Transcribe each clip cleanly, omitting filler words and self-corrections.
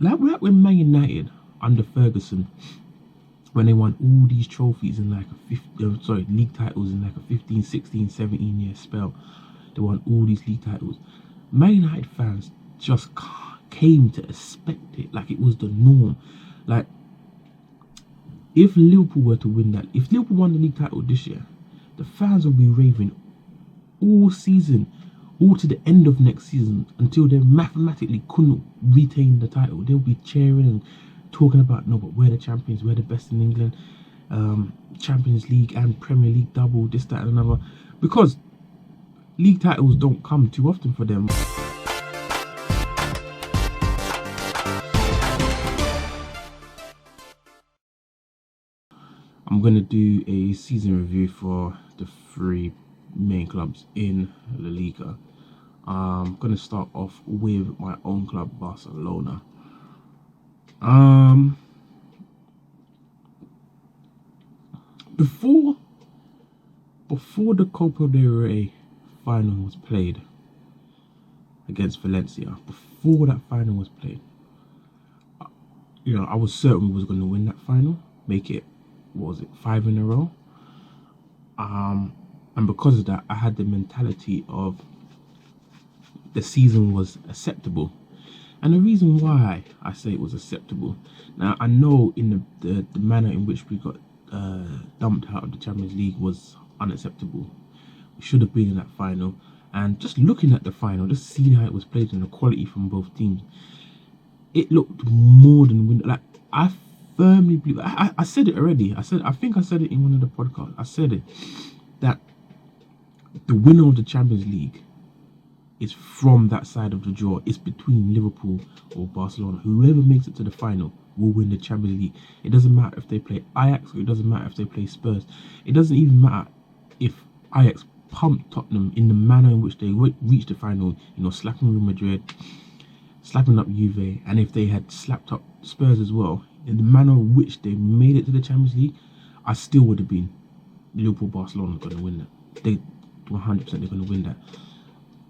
like when Man United under Ferguson, when they won all these trophies in like league titles in like a 15, 16, 17 year spell. They won all these league titles. Man United fans just came to expect it, like it was the norm. Like, if Liverpool were to win that, if Liverpool won the league title this year, the fans will be raving all season, all to the end of next season, until they mathematically couldn't retain the title. They'll be cheering and talking about, no, but we're the champions, we're the best in England, Champions League and Premier League double, this, that, and another, because league titles don't come too often for them. I'm going to do a season review for the 3 main clubs in La Liga. I'm going to start off with my own club, Barcelona. Before the Copa del Rey final was played against Valencia, before that final was played, I was certain we was going to win that final, make it, 5 in a row. And because of that, I had the mentality of the season was acceptable. And the reason why I say it was acceptable, now I know in the manner in which we got dumped out of the Champions League was unacceptable. We should have been in that final. And just looking at the final, just seeing how it was played and the quality from both teams, it looked more than win. Like, I firmly believe, I said it already. I think I said it in one of the podcasts. I said it, that the winner of the Champions League is from that side of the draw. It's between Liverpool or Barcelona. Whoever makes it to the final will win the Champions League. It doesn't matter if they play Ajax, or it doesn't matter if they play Spurs. It doesn't even matter if Ajax pumped Tottenham in the manner in which they reached the final, slapping Real Madrid, slapping up Juve, and if they had slapped up Spurs as well, in the manner in which they made it to the Champions League, I still would have been Liverpool, Barcelona going to win that. They 100% they're going to win that.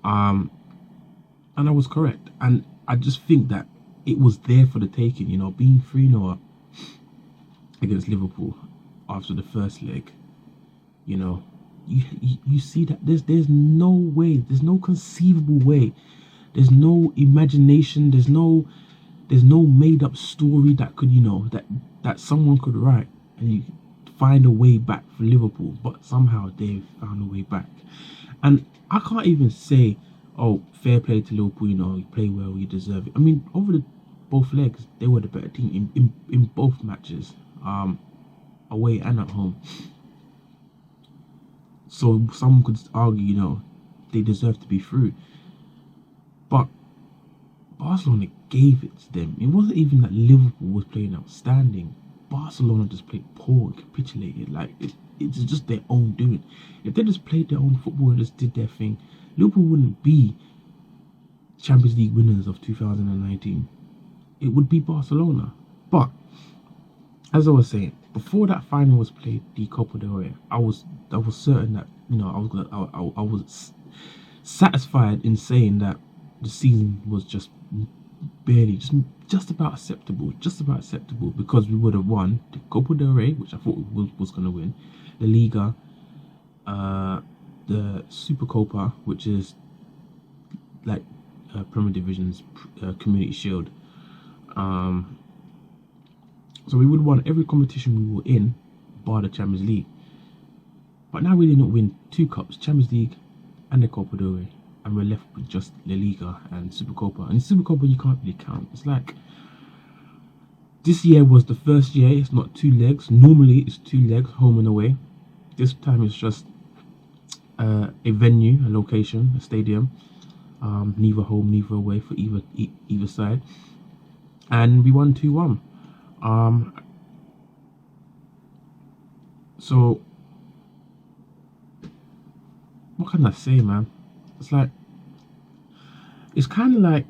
And I was correct. And I just think that it was there for the taking, being 3-0 against Liverpool after the first leg. You see that there's no way, there's no conceivable way, there's no imagination, there's no made up story that could, that someone could write and you find a way back for Liverpool, but somehow they've found a way back. And I can't even say, oh, fair play to Liverpool, you play well, you deserve it. I mean, over both legs, they were the better team in both matches, away and at home. So someone could argue, they deserve to be through. But Barcelona gave it to them. It wasn't even that Liverpool was playing outstanding. Barcelona just played poor and capitulated. Like, it's just their own doing. If they just played their own football and just did their thing, Liverpool wouldn't be Champions League winners of 2019. It would be Barcelona. But as I was saying, before that final was played, the Copa del Rey, I was certain that I was satisfied in saying that the season was just barely, just about acceptable, because we would have won the Copa del Rey, which I thought was going to win, the Liga, the Super Copa, which is like Premier Division's Community Shield. So we would have won every competition we were in, bar the Champions League. But now we did not win 2 cups, Champions League and the Copa del Rey, and we're left with just La Liga and Super Copa. And Super Copa you can't really count. It's like, this year was the first year, it's not 2 legs. Normally it's 2 legs, home and away. This time it's just a venue, a location, a stadium, neither home, neither away for either side. And we won 2-1. So what can I say, man? It's kind of like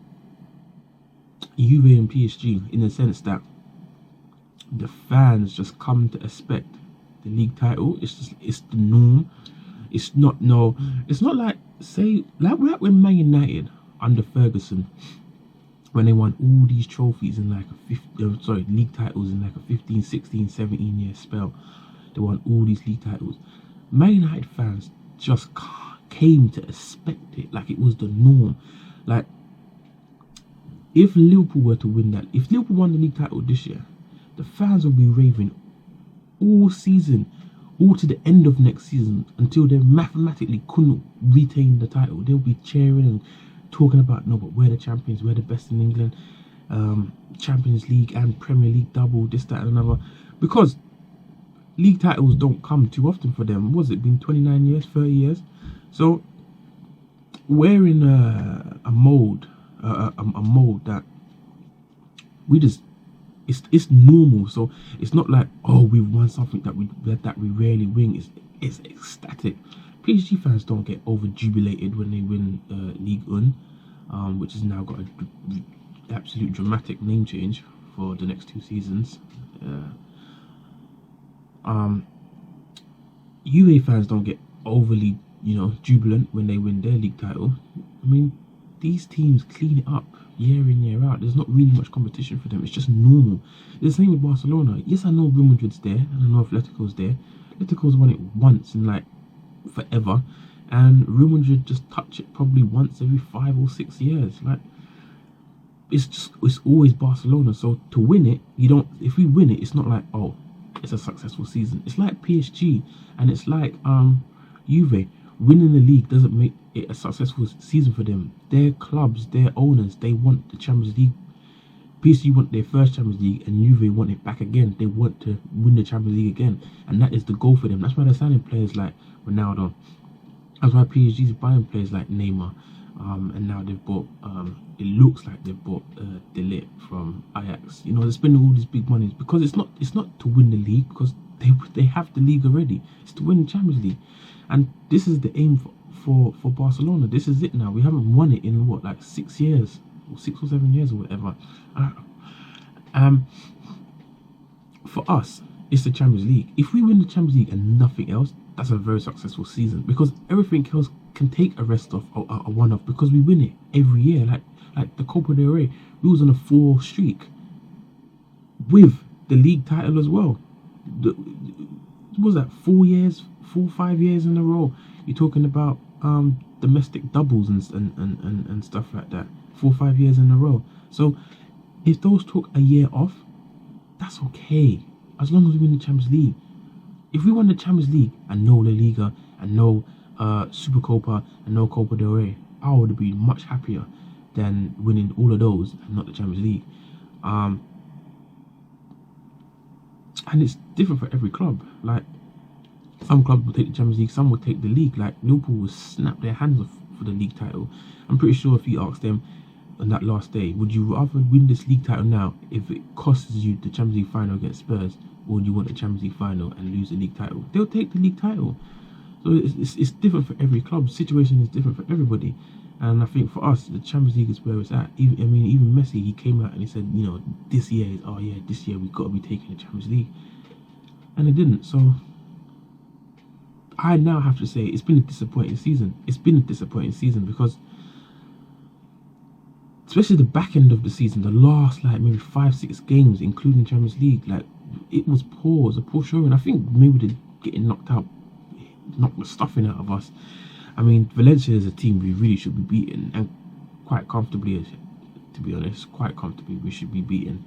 Juve and PSG, in the sense that the fans just come to expect the league title. It's the norm. It's not like when Man United under Ferguson when they won all these trophies in like league titles in like a 15, 16, 17 year spell. They won all these league titles. Man United fans just came to expect it, like it was the norm. Like, if Liverpool were to win that, if Liverpool won the league title this year, the fans will be raving all season, all to the end of next season, until they mathematically couldn't retain the title. They'll be cheering and talking about, no, but we're the champions, we're the best in England, Champions League and Premier League double, this, that, and another. Because league titles don't come too often for them. Was it been 29 years, 30 years? So we're in a mold that we just, it's normal. So it's not like, oh, we've won something that we rarely win. It's ecstatic. PSG fans don't get over jubilated when they win Ligue 1, which has now got an absolute dramatic name change for the next 2 seasons. Juve fans don't get overly, jubilant when they win their league title. I mean, these teams clean it up year in, year out. There's not really much competition for them. It's just normal. It's the same with Barcelona. Yes, I know Real Madrid's there, and I know Atletico's there. Atletico's won it once in like forever, and Real Madrid just touch it probably once every 5 or 6 years. Like, it's always Barcelona. So to win it, if we win it, it's not like, oh, it's a successful season. It's like PSG, and it's like Juve. Winning the league doesn't make it a successful season for them. Their clubs, their owners, they want the Champions League. PSG want their first Champions League, and Juve want it back again. They want to win the Champions League again, and that is the goal for them. That's why they're signing players like Ronaldo. That's why PSG is buying players like Neymar, and now they've bought. It looks like they've bought De Ligt from Ajax. They're spending all these big monies because it's not to win the league, because they have the league already. It's to win the Champions League, and this is the aim for Barcelona. This is it now. We haven't won it in like 6 years, or 6 or 7 years, or whatever. For us, it's the Champions League. If we win the Champions League and nothing else, that's a very successful season, because everything else can take a rest off, a one-off, because we win it every year. Like the Copa del Rey, we was on a 4 streak with the league title as well. What was that, 4 or 5 years in a row? You're talking about domestic doubles and stuff like that. 4 or 5 years in a row. So if those took a year off, that's okay, as long as we win the Champions League. If we won the Champions League and no La Liga and no Supercopa and no Copa del Rey, I would be much happier than winning all of those and not the Champions League. And it's different for every club. Like, some clubs will take the Champions League, some will take the league. Like, Liverpool will snap their hands off for the league title. I'm pretty sure if you ask them on that last day, would you rather win this league title now if it costs you the Champions League final against Spurs, or would you want the Champions League final and lose the league title? They'll take the league title. So it's different for every club. The situation is different for everybody. And I think for us, the Champions League is where it's at. Even Messi, he came out and he said, this year we've got to be taking the Champions League. And it didn't. So I now have to say it's been a disappointing season. It's been a disappointing season because, especially the back end of the season, the last maybe 5-6 games, including Champions League, it was poor. It was a poor showing. I think maybe they're getting knocked the stuffing out of us. I mean, Valencia is a team we really should be beating, and quite comfortably, to be honest, quite comfortably we should be beating.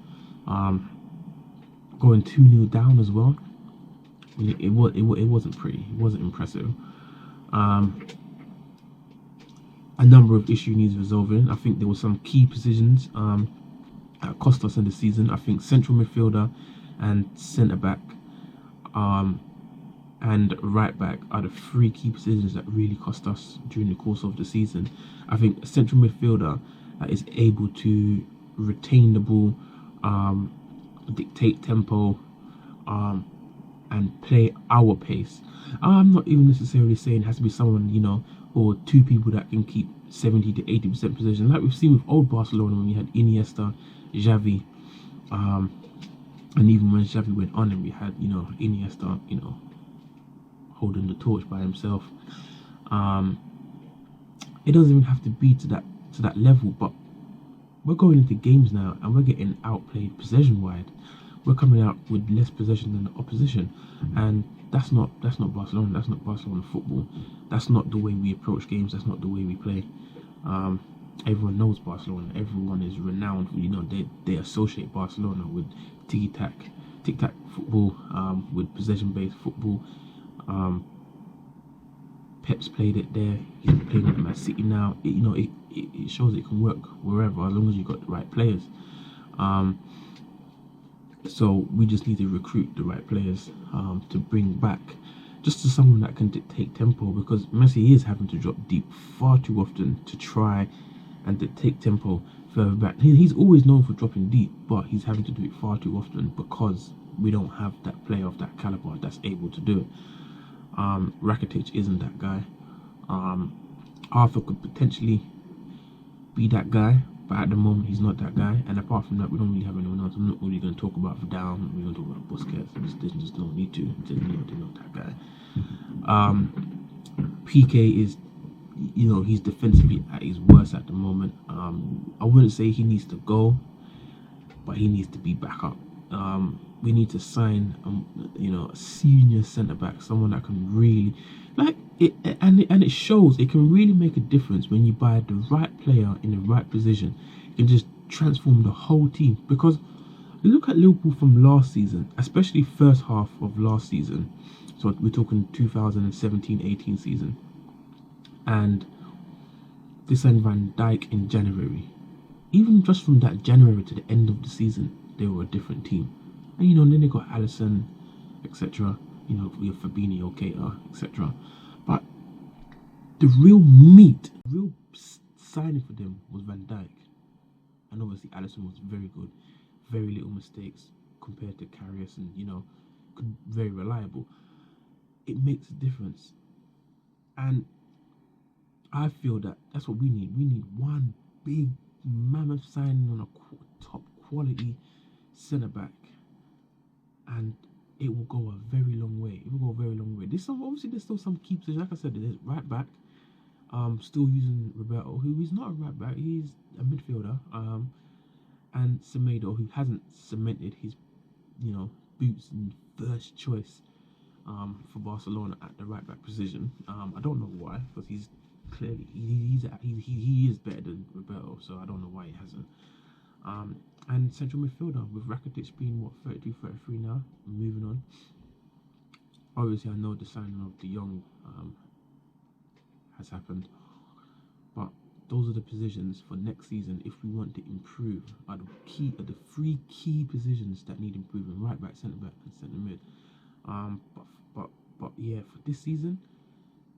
Going 2-0 down as well. It wasn't pretty. It wasn't impressive. A number of issues needs resolving. I think there were some key positions that cost us in the season. I think central midfielder and centre back and right back are the 3 key positions that really cost us during the course of the season. I think a central midfielder that is able to retain the ball, dictate tempo, and play our pace. I'm not even necessarily saying it has to be someone, or 2 people that can keep 70 to 80% possession, like we've seen with old Barcelona when we had Iniesta, Xavi, and even when Xavi went on and we had, Iniesta, holding the torch by himself. It doesn't even have to be to that level, but we're going into games now and we're getting outplayed possession wide. We're coming out with less possession than the opposition, and that's not Barcelona. That's not Barcelona football. That's not the way we approach games. That's not the way we play. Everyone knows Barcelona. Everyone is renowned. They associate Barcelona with tic tac football, with possession based football. Pep's played it there. He's playing it at Man City now. It shows it can work wherever, as long as you've got the right players. So we just need to recruit the right players to bring back, just to someone that can dictate tempo, because Messi is having to drop deep far too often to try and to take tempo further back. He's always known for dropping deep, but he's having to do it far too often because we don't have that player of that caliber that's able to do it. Rakitic isn't that guy. Arthur could potentially be that guy, but at the moment he's not that guy. And apart from that, we don't really have anyone else. I'm not really going to talk about Vidal. We're going to talk about Busquets. There's just no need to. They're not that guy. PK is, he's defensively at his worst at the moment. I wouldn't say he needs to go, but he needs to be back up. We need to sign, a senior centre back, someone that can really, and it shows. It can really make a difference when you buy the right player in the right position. It can just transform the whole team. Because look at Liverpool from last season, especially first half of last season. So we're talking 2017-18 season, and they signed Van Dijk in January. Even just from that January to the end of the season, they were a different team. And then they got Alisson, etc. We have Fabinho, Keita, etc. But the real signing for them was Van Dijk. And obviously Alisson was very good, very little mistakes compared to Karius, and very reliable. It makes a difference, and I feel that that's what we need. We need one big mammoth signing on a top quality centre back, and it will go a very long way. There's still some key positions. Like I said, there's right back. Still using Roberto, who is not a right back. He's a midfielder. And Semedo, who hasn't cemented his, boots and first choice, for Barcelona at the right back position. I don't know why, because he's clearly he is better than Roberto, so I don't know why he hasn't. And central midfielder, with Rakitic being 32, 33 now, moving on. Obviously, I know the signing of De Jong has happened, but those are the positions for next season. If we want to improve, are the three key positions that need improvement: right back, centre back, and centre mid. But yeah, for this season,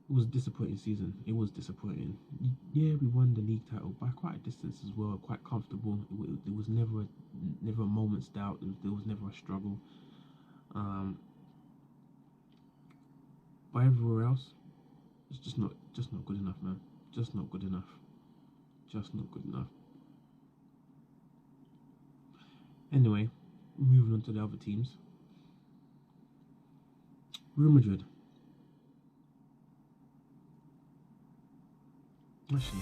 it was a disappointing season. It was disappointing. Yeah, we won the league title by quite a distance as well, quite comfortable. It was never a moment's doubt. There was never a struggle. But everywhere else, it's just not good enough, man. Just not good enough. Anyway, moving on to the other teams. Real Madrid. Actually,